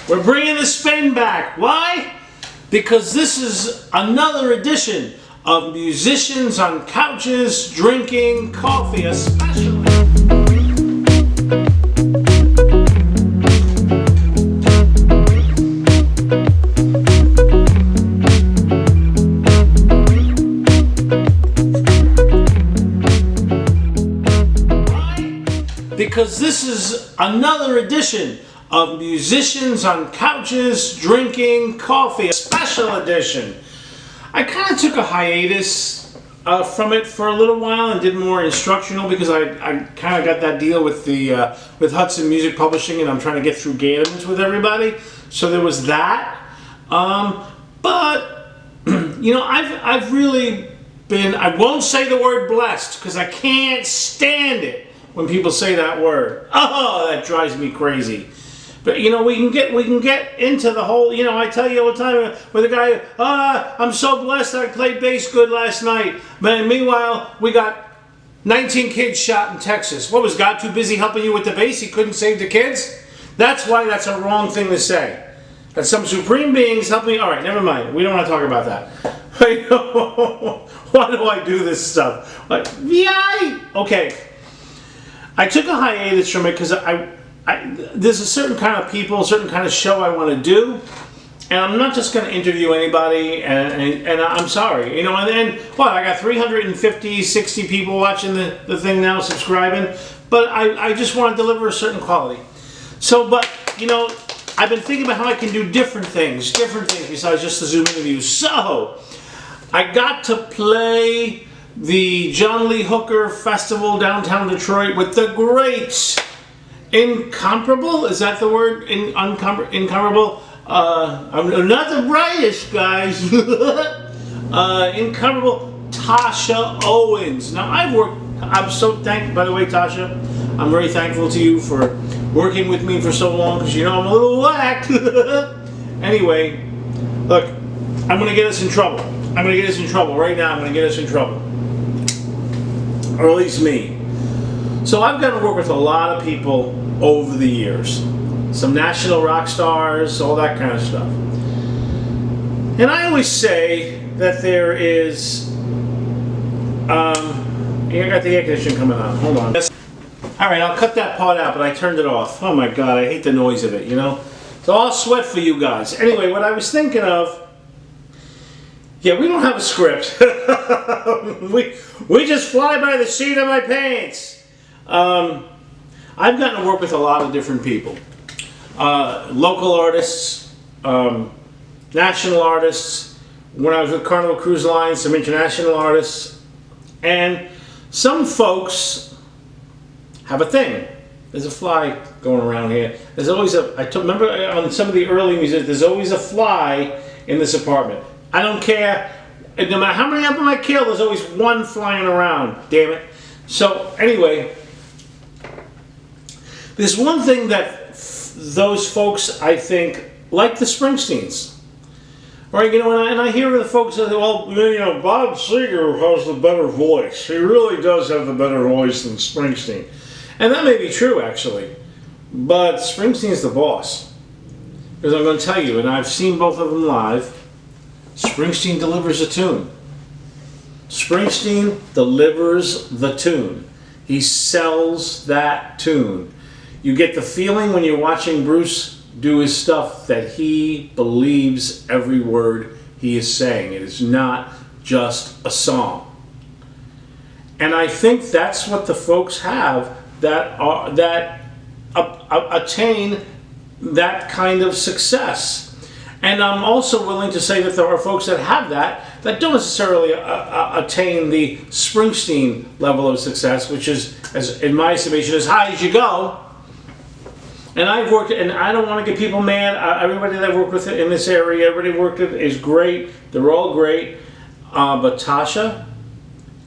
We're bringing the spin back. Why? Because this is another edition of Musicians on Couches Drinking Coffee, especially. Because this is another edition of Musicians on Couches Drinking Coffee, a special edition. I kind of took a hiatus from it for a little while and did more instructional because I kind of got that deal with with Hudson Music Publishing, and I'm trying to get through Galemans with everybody. So there was that. But you know, I've really been. I won't say the word blessed because I can't stand it when people say that word. Oh, that drives me crazy. But you know, we can get into the whole, you know, I tell you all the time with a guy, I'm so blessed I played bass good last night. But meanwhile, we got 19 kids shot in Texas. What, was God too busy helping you with the bass? He couldn't save the kids? That's why that's a wrong thing to say. That some supreme beings help me. All right, never mind. We don't want to talk about that. Why do I do this stuff? Like, yeah, okay. I took a hiatus from it because there's a certain kind of people, a certain kind of show I want to do, and I'm not just going to interview anybody, and I'm sorry, you know, and then, what, I got 350, 60 people watching the thing now, subscribing, but I just want to deliver a certain quality. So, but, you know, I've been thinking about how I can do different things besides just the Zoom interviews. So, I got to play the John Lee Hooker Festival downtown Detroit with the great incomparable, is that the word? Incomparable? I'm not the brightest, guys. Incomparable Tosha Owens. Now, I'm so thankful, by the way, Tosha, I'm very thankful to you for working with me for so long, because you know I'm a little whacked. Anyway, look, I'm going to get us in trouble. I'm going to get us in trouble. Right now, I'm going to get us in trouble. Or at least me. So I've gotten to work with a lot of people over the years. Some national rock stars, all that kind of stuff. And I always say that there is... I got the air conditioning coming on. Hold on. Alright, I'll cut that part out, but I turned it off. Oh my God, I hate the noise of it, you know? So I'll sweat for you guys. Anyway, what I was thinking of... Yeah, we don't have a script. we just fly by the seat of my pants. I've gotten to work with a lot of different people. Local artists, national artists. When I was with Carnival Cruise Line, some international artists. And some folks have a thing. There's a fly going around here. There's always remember on some of the early music, there's always a fly in this apartment. I don't care. No matter how many of them I kill, there's always one flying around. Damn it. So, anyway, there's one thing that those folks, I think, like the Springsteens. Right, you know, and I hear the folks say, well, you know, Bob Seger has the better voice. He really does have the better voice than Springsteen. And that may be true, actually. But Springsteen's the boss. Because I'm going to tell you, and I've seen both of them live, Springsteen delivers a tune. Springsteen delivers the tune. He sells that tune. You get the feeling when you're watching Bruce do his stuff that he believes every word he is saying. It is not just a song. And I think that's what the folks have that attain that kind of success. And I'm also willing to say that there are folks that have that don't necessarily attain the Springsteen level of success, which is, as in my estimation, as high as you go. And I've worked, and I don't want to get people mad. Everybody that I've worked with in this area, everybody worked with is great. They're all great. But Tosha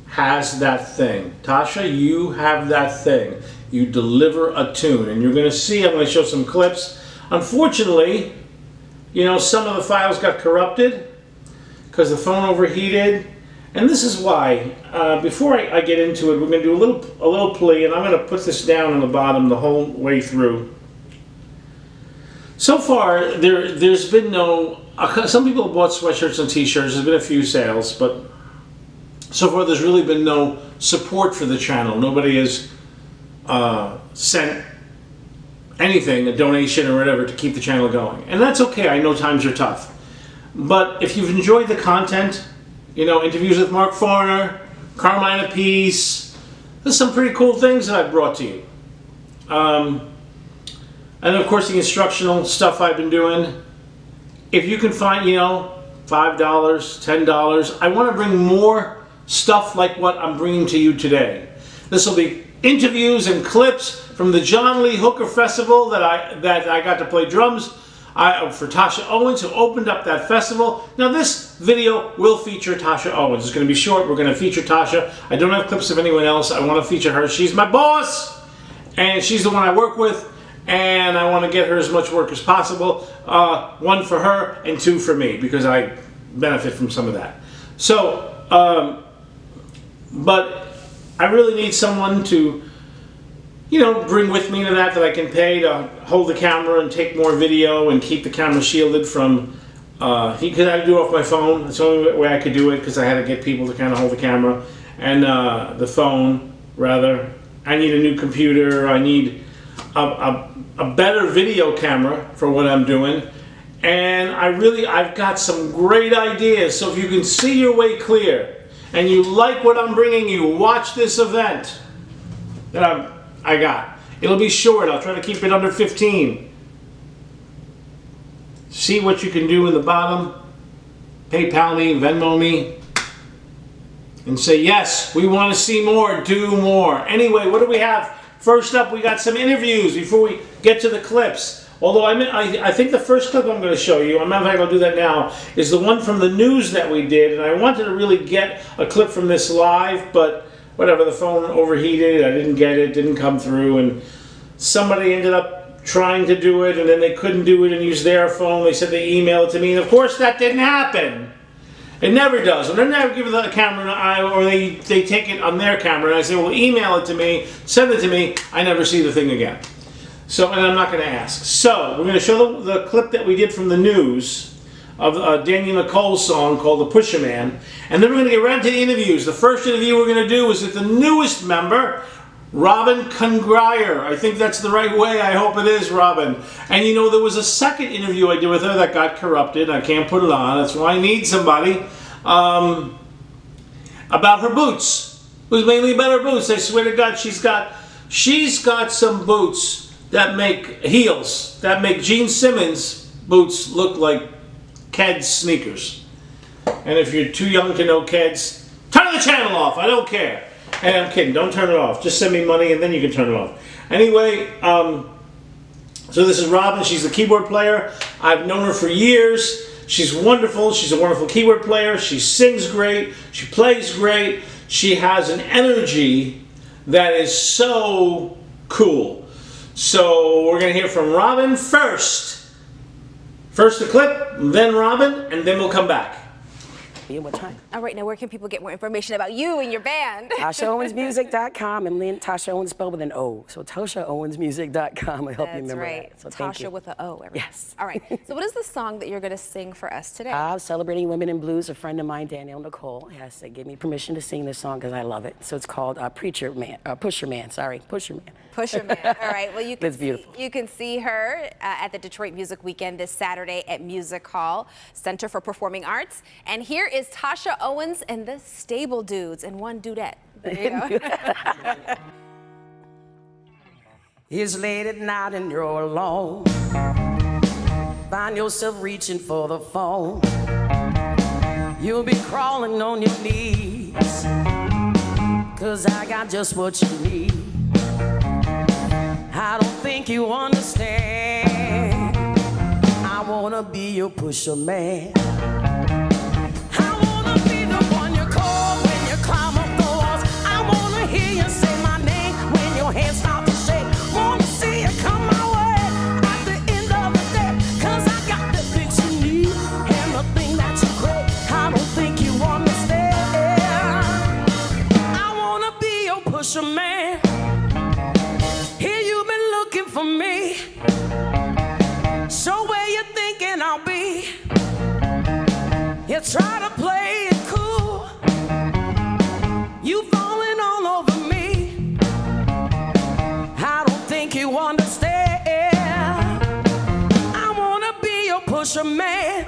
has that thing. Tosha, you have that thing. You deliver a tune. And you're going to see, I'm going to show some clips. Unfortunately, you know, some of the files got corrupted because the phone overheated. And this is why, before I get into it, we're going to do a little plea, and I'm going to put this down on the bottom the whole way through. So far, there's been no. Some people have bought sweatshirts and T-shirts. There's been a few sales, but so far there's really been no support for the channel. Nobody has sent anything, a donation or whatever, to keep the channel going, and that's okay. I know times are tough, but if you've enjoyed the content, you know, interviews with Mark Foreigner, Carmine Apiece, there's some pretty cool things that I've brought to you. And of course the instructional stuff I've been doing. If you can find, you know, $5, $10, I want to bring more stuff like what I'm bringing to you today. This will be interviews and clips from the John Lee Hooker Festival that I got to play drums for Tosha Owens, who opened up that festival. Now this video will feature Tosha Owens. It's going to be short. We're going to feature Tosha. I don't have clips of anyone else. I want to feature her. She's my boss, and she's the one I work with. And I want to get her as much work as possible. One for her and two for me, because I benefit from some of that. So, but I really need someone to, you know, bring with me to that I can pay to hold the camera and take more video and keep the camera shielded from, because I had to do it off my phone. That's the only way I could do it, because I had to get people to kind of hold the camera and the phone, rather. I need a new computer. I need a better video camera for what I'm doing, and I've got some great ideas. So if you can see your way clear and you like what I'm bringing you, watch this event that I got. It'll be short. I'll try to keep it under 15. See what you can do in the bottom. PayPal me, Venmo me, and say, yes, we want to see more, do more. Anyway, what do we have? First up, we got some interviews before we get to the clips. Although I think the first clip I'm going to show you, I'm not going to do that now, is the one from the news that we did. And I wanted to really get a clip from this live, but whatever, the phone overheated. I didn't get it, didn't come through. And somebody ended up trying to do it, and then they couldn't do it and use their phone. They said they emailed it to me. And of course, that didn't happen. It never does. When they never give the camera an eye, or they take it on their camera, and I say, well, email it to me, send it to me, I never see the thing again. So, and I'm not going to ask. So, we're going to show the clip that we did from the news of Daniel Nicole's song called The Pusher Man. And then we're going to get right into the interviews. The first interview we're going to do is with the newest member, Robyn Crongeyer. I think that's the right way. I hope it is, Robyn. And you know, there was a second interview I did with her that got corrupted. I can't put it on. That's why I need somebody. About her boots. It was mainly about her boots. I swear to God, she's got some boots that make heels, that make Gene Simmons boots look like Keds sneakers. And if you're too young to know Keds, turn the channel off. I don't care. Hey, I'm kidding. Don't turn it off. Just send me money and then you can turn it off. Anyway, so this is Robyn. She's the keyboard player. I've known her for years. She's wonderful. She's a wonderful keyboard player. She sings great. She plays great. She has an energy that is so cool. So we're going to hear from Robyn first. First the clip, then Robyn, and then we'll come back. What time? All right, now where can people get more information about you and your band? ToshaOwensMusic.com, and then Tosha Owens spelled with an O. So ToshaOwensMusic.com will help you remember that. So thank Tasha you. with an O. Everyone. Yes. All right. So what is the song that you're going to sing for us today? Celebrating Women in Blues. A friend of mine, Danielle Nicole, has gave me permission to sing this song because I love it. So it's called Pusher Man. Pusher Man. Pusher Man. All right. Well, It's beautiful. You can see her at the Detroit Music Weekend this Saturday at Music Hall, Center for Performing Arts. And here is Tosha Owens and the Stable Dudes in one dudette. There you go. It's late at night and you're alone. Find yourself reaching for the phone. You'll be crawling on your knees, 'cause I got just what you need. I don't think you understand. I wanna be your pusher man. I wanna be the one you call when you climb up the walls. I wanna hear you say my name when your hands start to shake. Wanna see you come my way at the end of the day, 'cause I got the things you need and the thing that you crave. I don't think you understand. I wanna be your pusher man. Here you've been looking for me. So You try to play it cool. You falling all over me. I don't think you understand. I wanna be your pusher man.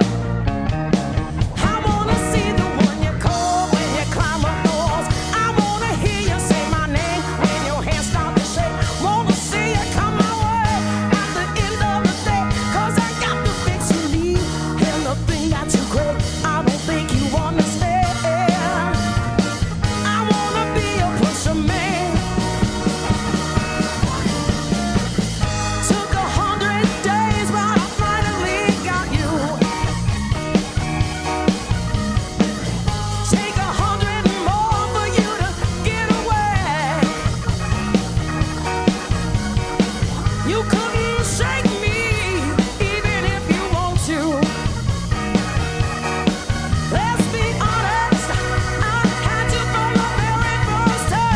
I wanna see the one you call when you climb up doors. I wanna hear you say my name when your hands start to shake. Wanna see you come my way at the end of the day. 'Cause I got the fix you need and the thing that you crave. I don't think you understand. I wanna be your pusher man. Took 100 days, but I finally got you. Take 100 more for you to get away. You couldn't shake me, even if you want to. Let's be honest, I had you from the very first taste.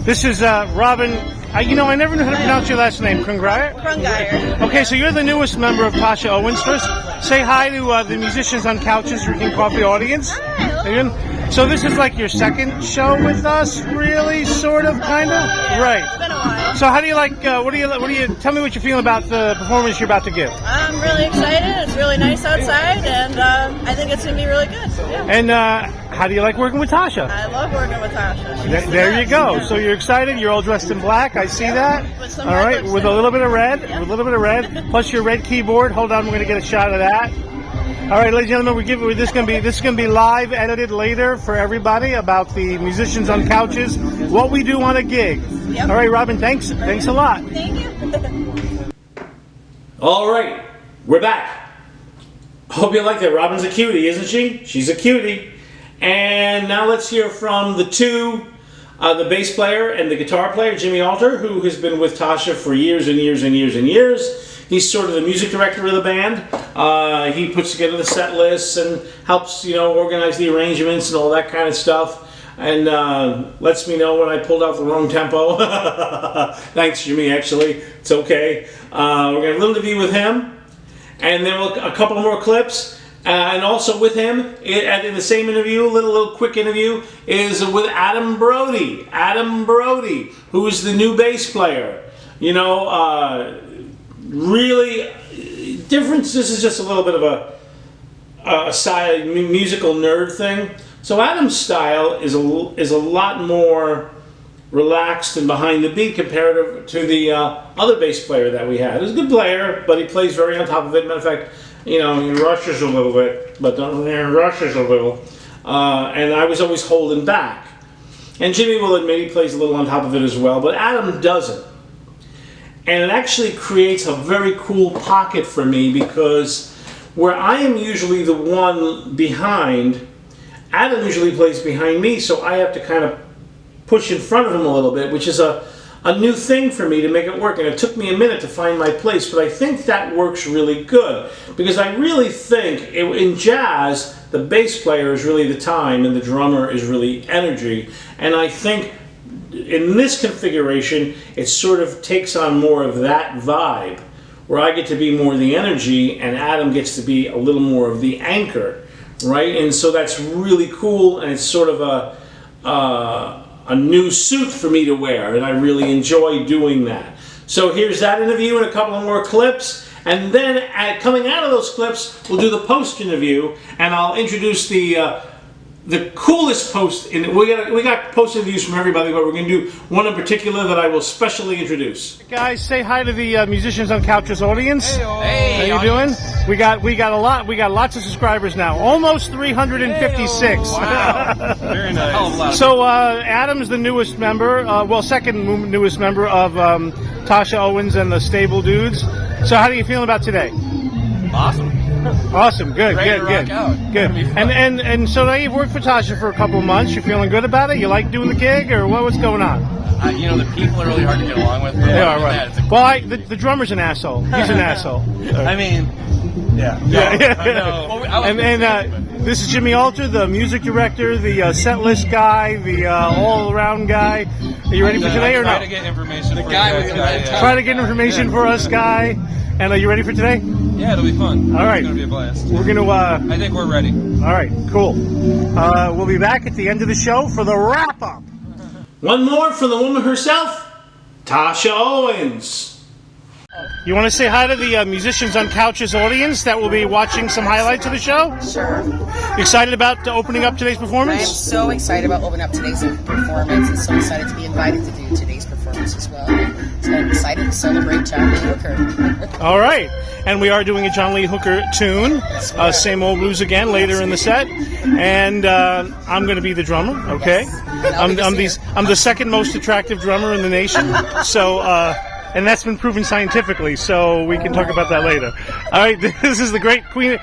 This is Robyn. You know, I never knew how to pronounce your last name. Crongeyer? Crongeyer. Okay, so you're the newest member of Tosha Owens. First, say hi to the musicians on couches drinking coffee audience. Hi. So this is like your second show with us, really, sort of, kind of, right? It's been a while. So how do you like? What do you? Tell me what you feel about the performance you're about to give. I'm really excited. It's really nice outside, and I think it's gonna be really good. Yeah. And how do you like working with Tosha? I love working with Tosha. She's the There you best. go. Yeah. So you're excited. You're all dressed in black. I see that. With some All red right, lipstick. with a little bit of red. Yep. With a little bit of red. Plus your red keyboard. Hold on, we're going to get a shot of that. All right, ladies and gentlemen, this is going to be live edited later for everybody about the musicians on couches. What we do on a gig. Yep. All right, Robyn. Thanks a lot. Thank you. All right, we're back. Hope you like that. Robyn's a cutie, isn't she? She's a cutie. And now let's hear from the the bass player and the guitar player, Jimmy Alter, who has been with Tosha for years and years and years and years. He's sort of the music director of the band. He puts together the set lists and helps, organize the arrangements and all that kind of stuff. And lets me know when I pulled out the wrong tempo. Thanks, Jimmy, actually. It's okay. We're going to have a little interview with him. And then a couple more clips. And also with him, in the same interview, a little quick interview, is with Adam Brode. Adam Brode, who is the new bass player. Really different. This is just a little bit of a side musical nerd thing. So Adam's style is a lot more relaxed and behind the beat compared to the other bass player that we had. He's a good player, but he plays very on top of it. Matter of fact, he rushes a little bit, but rushes a little. And I was always holding back. And Jimmy will admit he plays a little on top of it as well, but Adam doesn't. And it actually creates a very cool pocket for me because where I am usually the one behind, Adam usually plays behind me, so I have to kind of push in front of him a little bit, which is a new thing for me to make it work. And it took me a minute to find my place, but I think that works really good because I really think in jazz, the bass player is really the time and the drummer is really energy. And I think in this configuration, it sort of takes on more of that vibe, where I get to be more the energy and Adam gets to be a little more of the anchor, right? And so that's really cool, and it's sort of a new suit for me to wear, and I really enjoy doing that. So here's that interview and a couple of more clips, and then coming out of those clips, we'll do the post interview, and I'll introduce the coolest post. We got post interviews from everybody, but we're going to do one in particular that I will specially introduce. Guys, say hi to the musicians on couches audience. Hey, how you doing? We got lots of subscribers now, almost 356. Wow. Very nice. So Adam's the newest member, second newest member of Tosha Owens and the Stable Dudes. So how do you feel about today? Awesome. Awesome. Good. Ready to Good. rock Good. out. Good. It's gonna be fun. And so now you've worked for Tosha for a couple of months. You're feeling good about it. You like doing the gig, or what's going on? You know, the people are really hard to get along with. They are right. Well, the drummer's an asshole. He's an asshole. I mean, yeah. This is Jimmy Alter, the music director, the set list guy, the all-around guy. Are you ready for today or try no? to get information. The guy with the Try to get information for us, guy. And are you ready for today? Yeah, it'll be fun. All right. It's gonna be a blast. We're gonna. I think we're ready. All right, cool. We'll be back at the end of the show for the wrap-up. One more from the woman herself, Tosha Owens. You want to say hi to the Musicians on Couches audience that will be watching some highlights of the show? Sure. Excited about opening up today's I performance? am so excited about opening up today's performance and so excited to be invited to do today's performance as well. So I'm excited to celebrate John Lee Hooker. All right. And we are doing a John Lee Hooker tune, Same Old Blues Again, later in the set. And I'm going to be the drummer, okay? Yes. I'm the second most attractive drummer in the nation. So, and that's been proven scientifically, so we can talk about that later. All right, this is the great queen,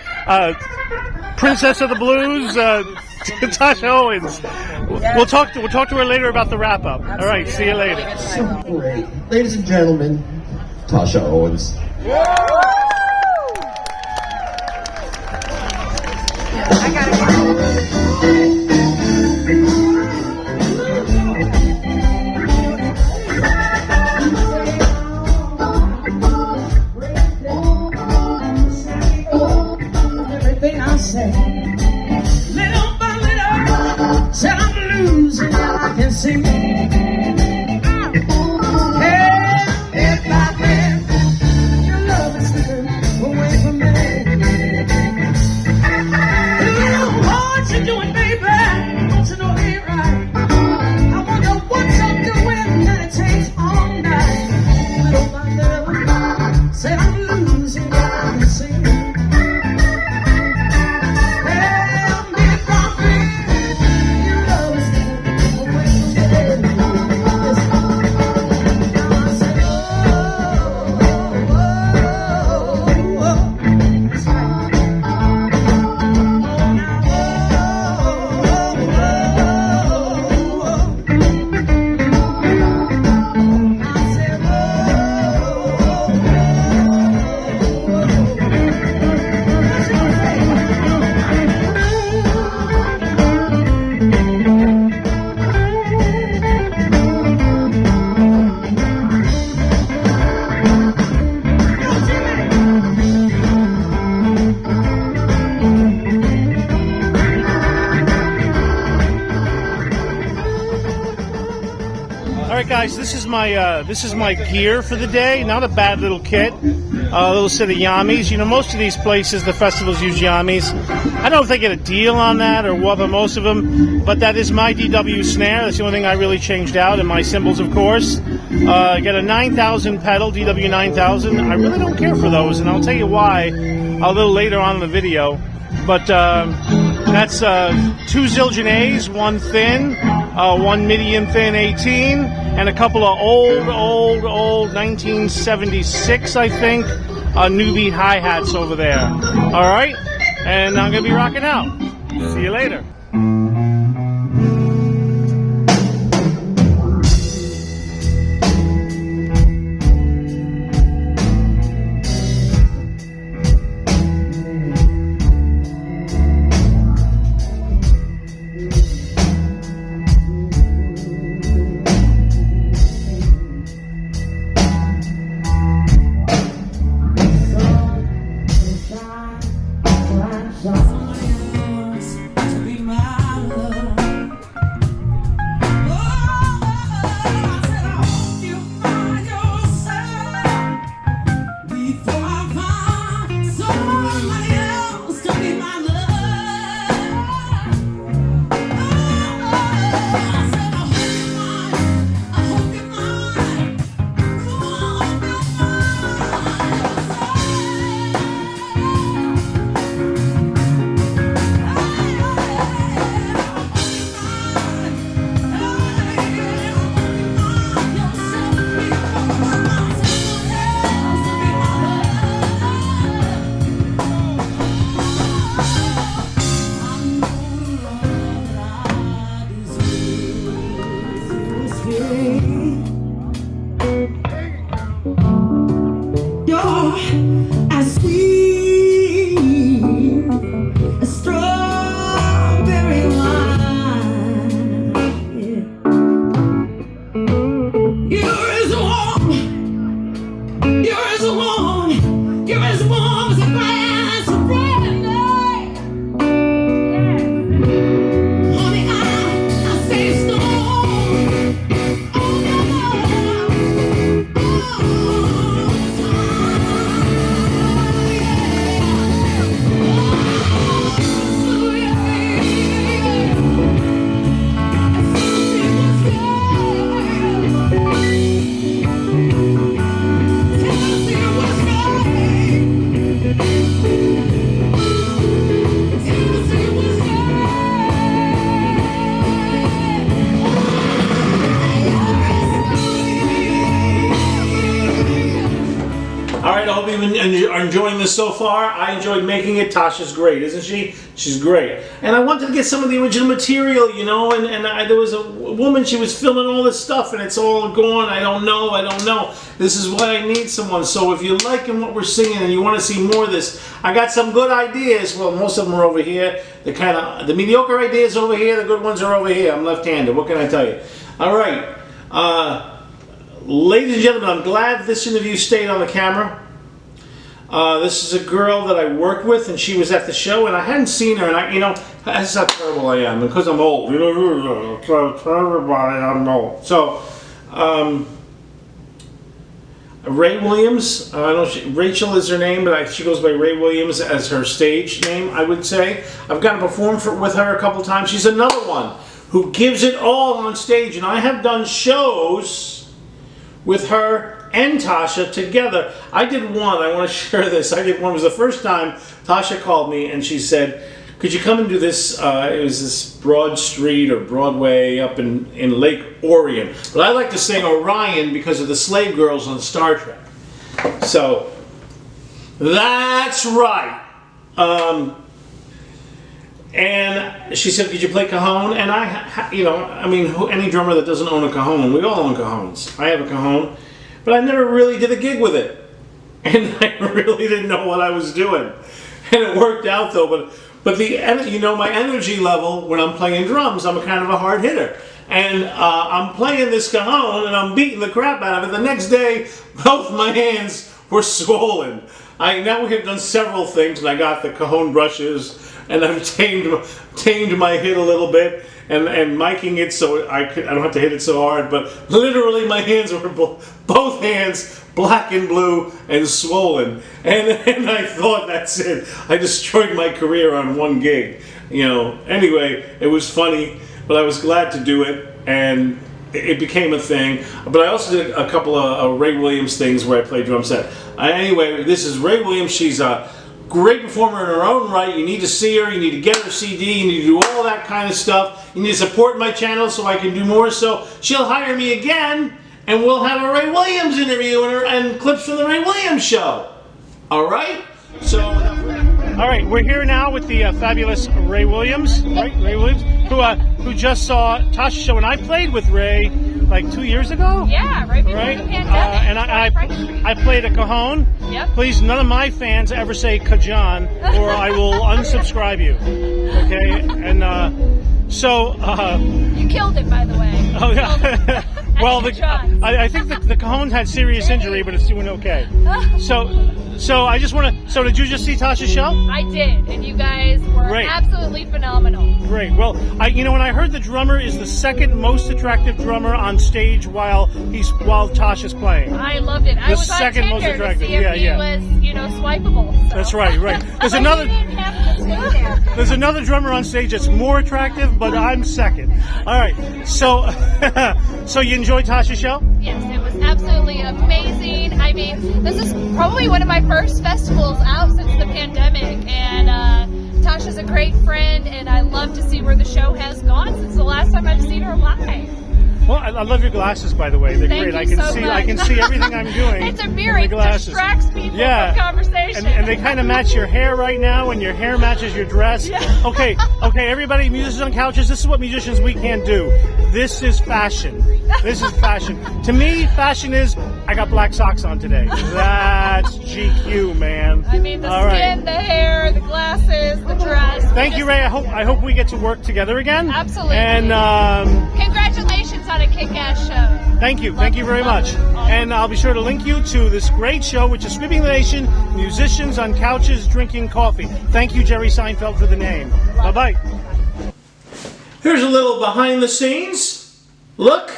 princess of the blues, Tosha Owens. We'll talk to her later about the wrap up. All right, see you later. Great. Ladies and gentlemen, Tosha Owens. Everything I say, little by little, said I'm losing, I can see. Hey, if I can, your love is slipping away from me. What you doing, baby? Don't you know it ain't right? I wonder what you're doing that it takes all night. Little by little, said I'm losing, I can see. Guys, this is my gear for the day. Not a bad little kit. A little set of yamis. You know, most of these places, the festivals use yamis. I don't know if they get a deal on that or what, but most of them. But that is my DW snare. That's the only thing I really changed out, and my cymbals, of course. I got a 9000 pedal, DW 9000. I really don't care for those, and I'll tell you why a little later on in the video. But that's 2 Zildjian A's, 1 thin, 1 medium thin 18, and a couple of old 1976, I think, newbie hi-hats over there. All right? And I'm going to be rocking out. See you later. enjoying this so far. I enjoyed making it. Tasha's great, isn't she? She's great. And I wanted to get some of the original material, you know, and there was a woman, she was filming all this stuff, and it's all gone. I don't know. This is why I need someone. So if you're liking what we're singing and you want to see more of this, I got some good ideas. Well, most of them are over here. The mediocre ideas over here, the good ones are over here. I'm left-handed. What can I tell you? All right. Ladies and gentlemen, I'm glad this interview stayed on the camera. This is a girl that I worked with, and she was at the show, and I hadn't seen her, and that's how terrible I am, because I'm old. You know, everybody, I'm old. So, Raye Williams, I don't know, Rachel is her name, but she goes by Raye Williams as her stage name, I would say. I've gotten to perform with her a couple times. She's another one who gives it all on stage, and I have done shows with her and Tasha together. I did one, I want to share this. I did one, it was the first time Tasha called me and she said, could you come and do this? It was this Broad Street or Broadway up in Lake Orion. But I like to say Orion because of the slave girls on Star Trek. So, that's right. And she said, could you play cajon? And any drummer that doesn't own a cajon, we all own cajons. I have a cajon, but I never really did a gig with it. And I really didn't know what I was doing. And it worked out though, but my energy level when I'm playing drums, I'm a kind of a hard hitter. And I'm playing this cajon and I'm beating the crap out of it. The next day, both my hands were swollen. Now we have done several things, and I got the cajon brushes, and I've tamed my hit a little bit, and miking it so I don't have to hit it so hard. But literally, my hands were both hands black and blue and swollen, and I thought, that's it. I destroyed my career on one gig. Anyway, it was funny, but I was glad to do it, and it became a thing. But I also did a couple of Raye Williams things where I played drum set. Anyway, this is Raye Williams. She's a great performer in her own right. You need to see her. You need to get her CD. You need to do all that kind of stuff. You need to support my channel so I can do more. So she'll hire me again, and we'll have a Raye Williams interview and clips from the Raye Williams show. All right? So, all right, we're here now with the fabulous Raye Williams, right? Raye Williams, who just saw Tasha's show, and I played with Raye like 2 years ago. Yeah, right before the pandemic. And I played a cajon. Yep. Please, none of my fans ever say cajon, or I will unsubscribe you. Okay, and you killed it, by the way. Oh yeah. Well, I think the cajon had serious injury, but it's doing okay. So I just want to. So did you just see Tasha's show? I did, and you guys were absolutely phenomenal. Great. Well, when I heard the drummer is the second most attractive drummer on stage while Tasha's playing. I loved it. I was on second most Tinder attractive. to see if he was, swipeable. So. That's right. There's There's another drummer on stage that's more attractive, but I'm second. All right. So, so you enjoyed Tasha's show? Yes, it was absolutely amazing. I mean, this is probably one of my first festivals out since the pandemic, and Tasha's a great friend, and I love to see where the show has gone since the last time I've seen her live. Well, I love your glasses, by the way. They're great. I can see everything I'm doing. It's a mirror. It distracts people from conversation. And they kind of match your hair right now, and your hair matches your dress. Yeah. Okay, everybody, musicians on couches, this is what musicians we can't do. This is fashion. This is fashion. To me, fashion is, I got black socks on today. That's GQ, man. I mean, the skin, the hair, the glasses, the dress. Thank you, Raye. I hope we get to work together again. Absolutely. And congratulations on a kick-ass show. Thank you very much. And I'll be sure to link you to this great show, which is Sweeping the Nation, Musicians on Couches Drinking Coffee. Thank you, Jerry Seinfeld, for the name. Bye-bye. Here's a little behind the scenes look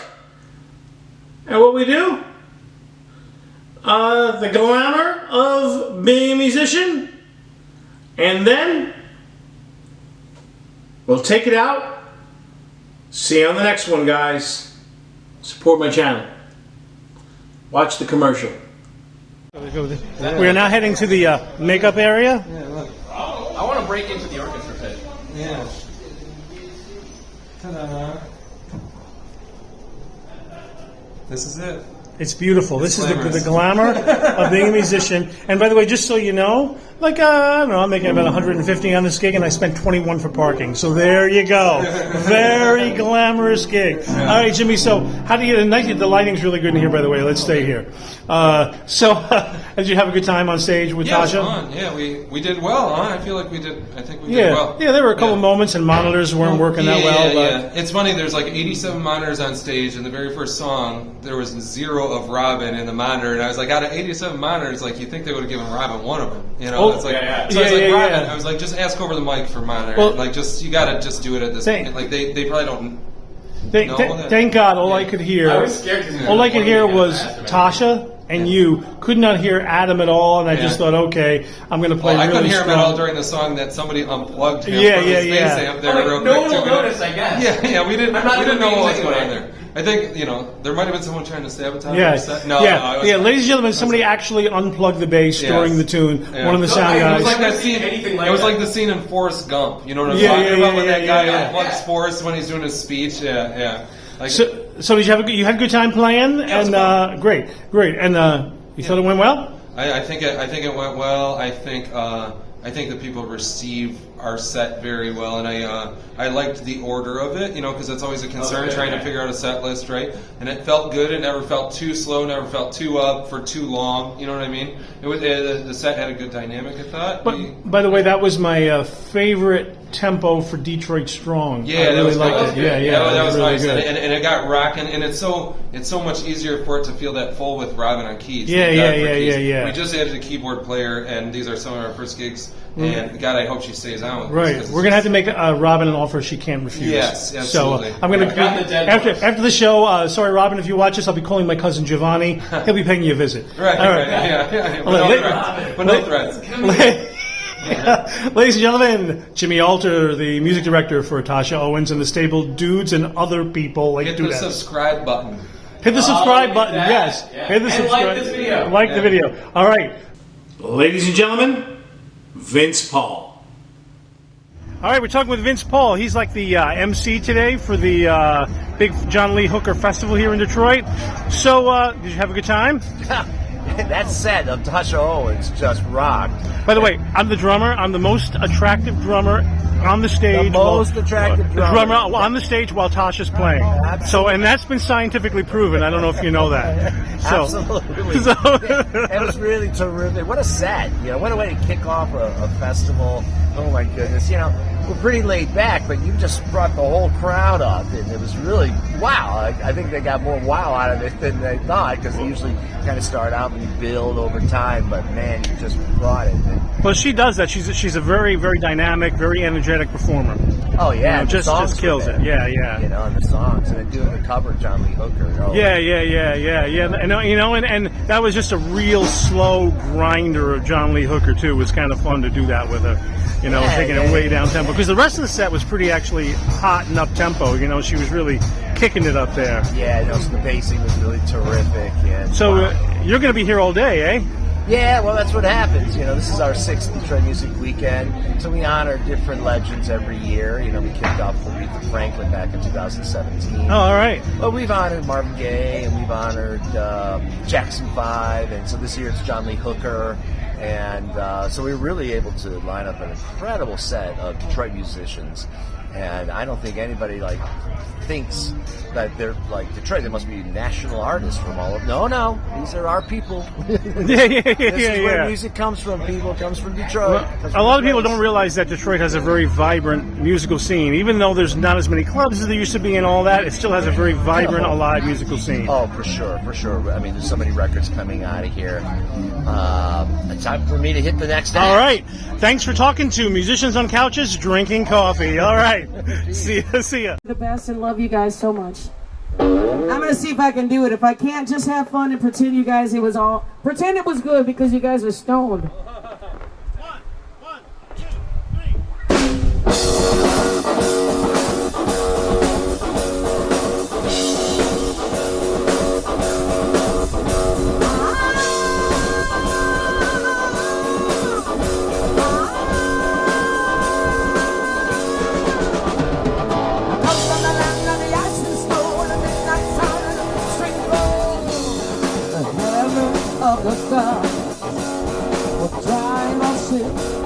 at what we do. The glamour of being a musician. And then we'll take it out. See you on the next one, guys. Support my channel. Watch the commercial. We are now heading to the makeup area. Yeah, look. I want to break into the orchestra pit. Yeah. Ta-da. This is it. It's beautiful. This is the glamour of being a musician. And by the way, just so you know, like, I don't know, I'm making about 150 on this gig, and I spent 21 for parking. So there you go. Very glamorous gig. All right, Jimmy, so how do you get the lighting's really good in here, by the way. Let's stay here. Did you have a good time on stage with Tosha? It was fun. Yeah, we did well, huh? I feel like we did well. Yeah, there were a couple moments, and monitors weren't working that well. Yeah. It's funny, there's like 87 monitors on stage, and the very first song, there was 0 of Robyn in the monitor, and I was like, out of 87 monitors, like, you think they would have given Robyn one of them, you know? Robyn, I was like, just ask over the mic for monitor. Well, like, you gotta just do it at this point. Like, they probably don't know. Thank God, all I could hear, all I could hear was Tosha and you. Could not hear Adam at all, and I just thought, okay, I'm going to play really strong. I couldn't hear him at all during the song that somebody unplugged him from his space amp there real quick. No one will notice, I guess. Yeah, we didn't know what was going on there. I think, there might have been someone trying to sabotage the set. No, ladies and gentlemen, somebody actually unplugged the bass during the tune. Yeah. One of the sound guys. It was like that scene. It was like the scene in Forrest Gump. You know what I'm talking about? When that guy unplugs Forrest when he's doing his speech. Yeah. Like, so did you had a good time playing? And great. And you thought it went well? I think it went well. I think the people receive our set very well, and I liked the order of it, because that's always a concern, trying to figure out a set list, right? And it felt good. It never felt too slow, never felt too up for too long. You know what I mean? The set had a good dynamic, I thought. But by the way, that was my favorite tempo for Detroit Strong. Yeah, I really liked it. That was really nice, good. and it got rocking. And it's so much easier for it to feel that full with Robyn on keys. Yeah. We just added a keyboard player, and these are some of our first gigs. And God, I hope she stays on with us. Right, we're gonna have to make Robyn an offer she can't refuse. Yes, absolutely. So I'm gonna after the show. Sorry, Robyn, if you watch this, I'll be calling my cousin Giovanni. He'll be paying you a visit. Right. Yeah. But no threats. Ladies and gentlemen, Jimmy Alter, the music director for Tosha Owens and the Stable Dudes and other people like Hit Dudettes. the subscribe button. Hit the subscribe button. Yes. Yeah. Hit the subscribe. Like this video. Like the video. All right. Ladies and gentlemen, Vince Paul. All right, we're talking with Vince Paul. He's like the MC today for the big John Lee Hooker Festival here in Detroit. So, did you have a good time? That set of Tosha Owens just rocked. By the way, I'm the drummer. I'm the most attractive drummer on the stage. The most attractive drummer on the stage while Tasha's playing. Absolutely. So, and that's been scientifically proven. I don't know if you know that. So, absolutely. It was really terrific. What a set. What a way to kick off a festival. Oh my goodness. We're pretty laid back, but you just brought the whole crowd up, and it was really wow. I think they got more wow out of it than they thought, because they usually kind of start out and you build over time, but man, you just brought it. Well, she does that. She's a very, very dynamic, very energetic performer. Oh yeah, just kills it. Yeah. And the songs, and then doing the cover of John Lee Hooker. Oh. Yeah. And that was just a real slow grinder of John Lee Hooker too. It was kind of fun to do that with her. Taking it way down tempo, because the rest of the set was pretty actually hot and up tempo. She was really kicking it up there. Yeah, so the pacing was really terrific. And so you're going to be here all day, eh? Yeah, well, that's what happens. This is our 6th Detroit Music Weekend, so we honor different legends every year. We kicked off with Aretha Franklin back in 2017. Oh, all right. Well, we've honored Marvin Gaye, and we've honored Jackson 5, and so this year it's John Lee Hooker. And so we were really able to line up an incredible set of Detroit musicians. And I don't think anybody thinks that they're Detroit. They must be national artists from all of. No, these are our people. This is where music comes from. People comes from Detroit. Well, a lot of people don't realize that Detroit has a very vibrant musical scene. Even though there's not as many clubs as there used to be and all that, it still has a very vibrant, alive musical scene. Oh, for sure. I mean, there's so many records coming out of here. It's time for me to hit the next act. All right. Thanks for talking to musicians on couches, drinking coffee. All right. See ya. The best, and love you guys so much. I'm gonna see if I can do it. If I can't, just have fun and pretend pretend it was good because you guys are stoned. One, 2, 3. shit.